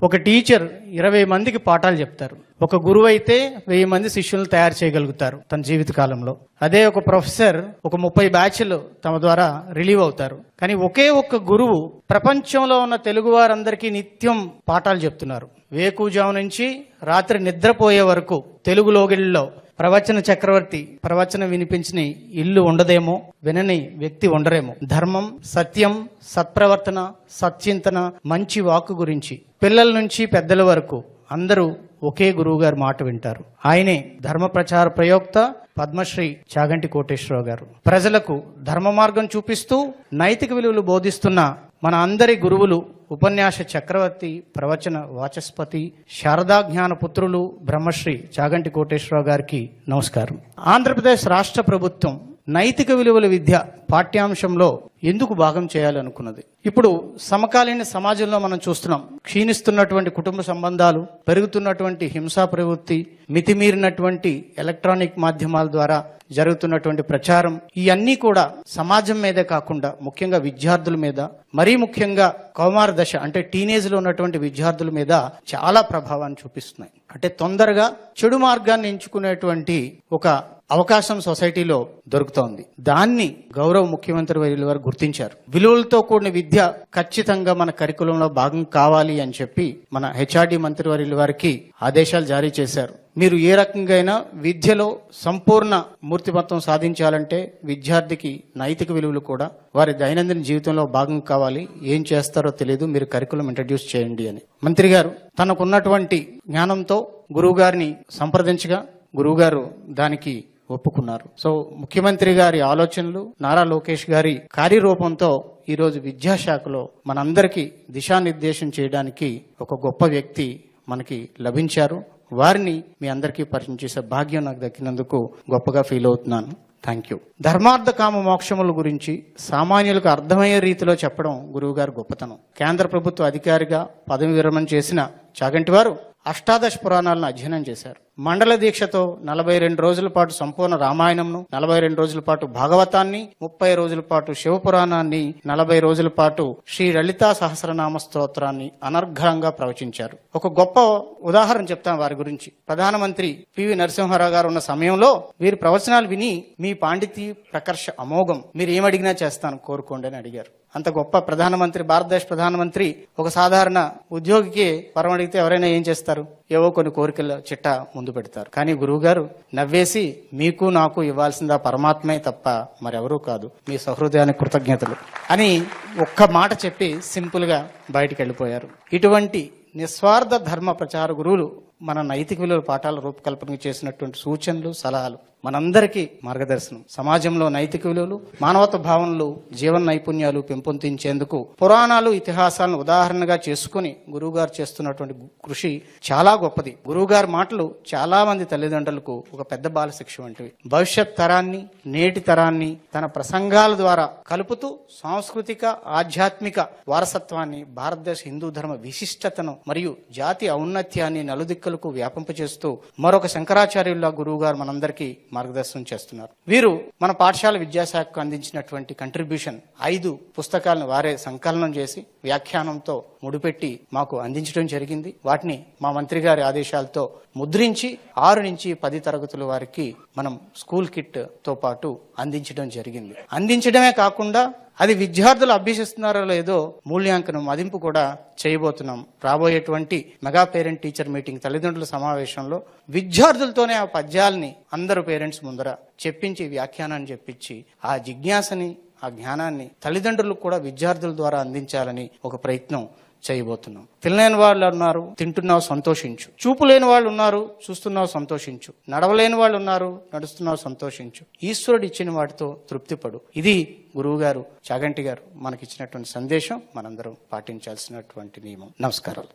ఒక టీచర్ 20 మందికి పాఠాలు చెప్తారు. ఒక గురువు అయితే 1000 మంది శిష్యులను తయారు చేయగలుగుతారు తన జీవిత కాలంలో. అదే ఒక ప్రొఫెసర్ ఒక 30 బ్యాచ్లు తమ ద్వారా రిలీవ్ అవుతారు. కానీ ఒకే ఒక్క గురువు ప్రపంచంలో ఉన్న తెలుగు వారందరికీ నిత్యం పాఠాలు చెప్తున్నారు. వేకుజాము నుంచి రాత్రి నిద్రపోయే వరకు తెలుగు లోగిళ్ళలో ప్రవచన చక్రవర్తి ప్రవచనం వినిపించిన ఇల్లు ఉండదేమో, వినని వ్యక్తి ఉండరేమో. ధర్మం, సత్యం, సత్ప్రవర్తన, సత్చింతన, మంచి వాక్కు గురించి పిల్లల నుంచి పెద్దల వరకు అందరూ ఒకే గురువు గారి మాట వింటారు. ఆయనే ధర్మ ప్రచార ప్రయోక్త పద్మశ్రీ చాగంటి కోటేశ్వరరావు గారు. ప్రజలకు ధర్మ మార్గం చూపిస్తూ నైతిక విలువలు బోధిస్తున్న మన అందరి గురువులు ఉపన్యాస చక్రవర్తి, ప్రవచన వాచస్పతి, శారదా జ్ఞాన పుత్రులు బ్రహ్మశ్రీ చాగంటి కోటేశ్వరరావు గారికి నమస్కారం. ఆంధ్రప్రదేశ్ రాష్ట్ర ప్రభుత్వం నైతిక విలువల విద్య పాఠ్యాంశంలో ఎందుకు భాగం చేయాలనుకున్నది? ఇప్పుడు సమకాలీన సమాజంలో మనం చూస్తున్నాం, క్షీణిస్తున్నటువంటి కుటుంబ సంబంధాలు, పెరుగుతున్నటువంటి హింసా ప్రవృత్తి, మితిమీరినటువంటి ఎలక్ట్రానిక్ మాధ్యమాల ద్వారా జరుగుతున్నటువంటి ప్రచారం, ఇవన్నీ కూడా సమాజం మీదే కాకుండా ముఖ్యంగా విద్యార్థుల మీద, మరీ ముఖ్యంగా కౌమార దశ అంటే టీనేజ్ లో ఉన్నటువంటి విద్యార్థుల మీద చాలా ప్రభావాన్ని చూపిస్తున్నాయి. అంటే తొందరగా చెడు మార్గాన్ని ఎంచుకునేటువంటి ఒక అవకాశం సొసైటీలో దొరుకుతోంది. దాన్ని గౌరవ ముఖ్యమంత్రి వర్యుల వారు గుర్తించారు. విలువలతో కూడిన విద్య ఖచ్చితంగా మన కరికులంలో భాగం కావాలి అని చెప్పి మన హెచ్ఆర్డి మంత్రి వర్యుల వారికి ఆదేశాలు జారీ చేశారు. మీరు ఏ రకంగా విద్యలో సంపూర్ణ మూర్తిమత్వం సాధించాలంటే విద్యార్థికి నైతిక విలువలు కూడా వారి దైనందిన జీవితంలో భాగం కావాలి. ఏం చేస్తారో తెలియదు, మీరు కరికులం ఇంట్రడ్యూస్ చేయండి అని మంత్రి గారు తనకున్నటువంటి జ్ఞానంతో గురువు గారిని సంప్రదించగా గురువుగారు దానికి ఒప్పుకున్నారు. సో ముఖ్యమంత్రి గారి ఆలోచనలు, నారా లోకేష్ గారి కార్యరూపంతో ఈరోజు విద్యాశాఖలో మనందరికీ దిశానిర్దేశం చేయడానికి ఒక గొప్ప వ్యక్తి మనకి లభించారు. వారిని మీ అందరికీ పరిచయం చేసే భాగ్యం నాకు దక్కినందుకు గొప్పగా ఫీల్ అవుతున్నాను. Thank you. ధర్మార్థ కామ మోక్షముల గురించి సామాన్యులకు అర్థమయ్యే రీతిలో చెప్పడం గురువు గారు గొప్పతనం. కేంద్ర ప్రభుత్వ అధికారిగా పదవి విరమణ చేసిన చాగంటి వారు అష్టాదశ పురాణాలను అధ్యయనం చేశారు. మండల దీక్షతో 42 రోజుల పాటు సంపూర్ణ రామాయణంను, 42 రోజుల పాటు భాగవతాన్ని, 30 రోజుల పాటు శివపురాణాన్ని, 40 రోజుల పాటు శ్రీ లలితా సహస్రనామ స్తోత్రాన్ని అనర్ఘంగా ప్రవచించారు. ఒక గొప్ప ఉదాహరణ చెప్తాను వారి గురించి. ప్రధానమంత్రి పివి నరసింహారావు గారు ఉన్న సమయంలో వీరి ప్రవచనాలు విని మీ పాండితీ ప్రకర్ష అమోఘం, మీరు ఏమడిగినా చేస్తాను కోరుకోండి అని అడిగారు. అంత గొప్ప ప్రధానమంత్రి, భారతదేశ ప్రధానమంత్రి ఒక సాధారణ ఉద్యోగికి వరం అడిగితే ఎవరైనా ఏం చేస్తారు? ఏవో కొన్ని కోరికల చిట్టా ముందు పెడతారు. కానీ గురువు గారు నవ్వేసి మీకు నాకు ఇవ్వాల్సిందా పరమాత్మే తప్ప మరెవరూ కాదు, మీ సహృదయానికి కృతజ్ఞతలు అని ఒక్క మాట చెప్పి సింపుల్ గా బయటికి వెళ్ళిపోయారు. ఇటువంటి నిస్వార్థ ధర్మ ప్రచార గురువులు మన నైతిక విలువల పాఠాల రూపకల్పన చేసినటువంటి సూచనలు, సలహాలు మనందరికీ మార్గదర్శనం. సమాజంలో నైతిక విలువలు, మానవత్వ భావనలు, జీవన నైపుణ్యాలు పెంపొందించేందుకు పురాణాలు, ఇతిహాసాలను ఉదాహరణగా చేసుకుని గురువుగారు చేస్తున్నటువంటి కృషి చాలా గొప్పది. గురువుగారి మాటలు చాలా మంది తల్లిదండ్రులకు ఒక పెద్ద బాల శిక్ష వంటివి. భవిష్యత్ తరాన్ని, నేటి తరాన్ని తన ప్రసంగాల ద్వారా కలుపుతూ సాంస్కృతిక, ఆధ్యాత్మిక వారసత్వాన్ని, భారతదేశ హిందూ ధర్మ విశిష్టతను మరియు జాతి ఔన్నత్యాన్ని నలుదిక్కులకు వ్యాపింపచేస్తూ మరొక శంకరాచార్యుల్లా గురువు గారు మనందరికీ మార్గదర్శనం చేస్తున్నారు. వీరు మన పాఠశాల విద్యాశాఖకు అందించినటువంటి కంట్రిబ్యూషన్ 5 పుస్తకాలను వారే సంకలనం చేసి వ్యాఖ్యానంతో ముడిపెట్టి మాకు అందించడం జరిగింది. వాటిని మా మంత్రి గారి ఆదేశాలతో ముద్రించి 6 నుంచి 10 తరగతుల వారికి మనం స్కూల్ కిట్ తో పాటు అందించడం జరిగింది. అందించడమే కాకుండా అది విద్యార్థులు అభ్యసిస్తున్నారో లేదో మూల్యాంకనం, మదింపు కూడా చేయబోతున్నాం. రాబోయేటువంటి మెగా పేరెంట్ టీచర్ మీటింగ్, తల్లిదండ్రుల సమావేశంలో విద్యార్థులతోనే ఆ పద్యాలని అందరూ పేరెంట్స్ ముందర చెప్పించి, వ్యాఖ్యానాన్ని చెప్పించి ఆ జిజ్ఞాసని, ఆ జ్ఞానాన్ని తల్లిదండ్రులకు కూడా విద్యార్థుల ద్వారా అందించాలని ఒక ప్రయత్నం చేయబోతున్నాం. తినలేని వాళ్ళు ఉన్నారు, తింటున్నావు సంతోషించు. చూపు లేని వాళ్ళు ఉన్నారు, చూస్తున్నావు సంతోషించు. నడవలేని వాళ్ళు ఉన్నారు, నడుస్తున్నావు సంతోషించు. ఈశ్వరుడు ఇచ్చిన వాటితో తృప్తిపడు. ఇది గురువు గారు, చాగంటి గారు మనకిచ్చినటువంటి సందేశం. మనందరం పాటించాల్సినటువంటి నియమం. నమస్కారాలు.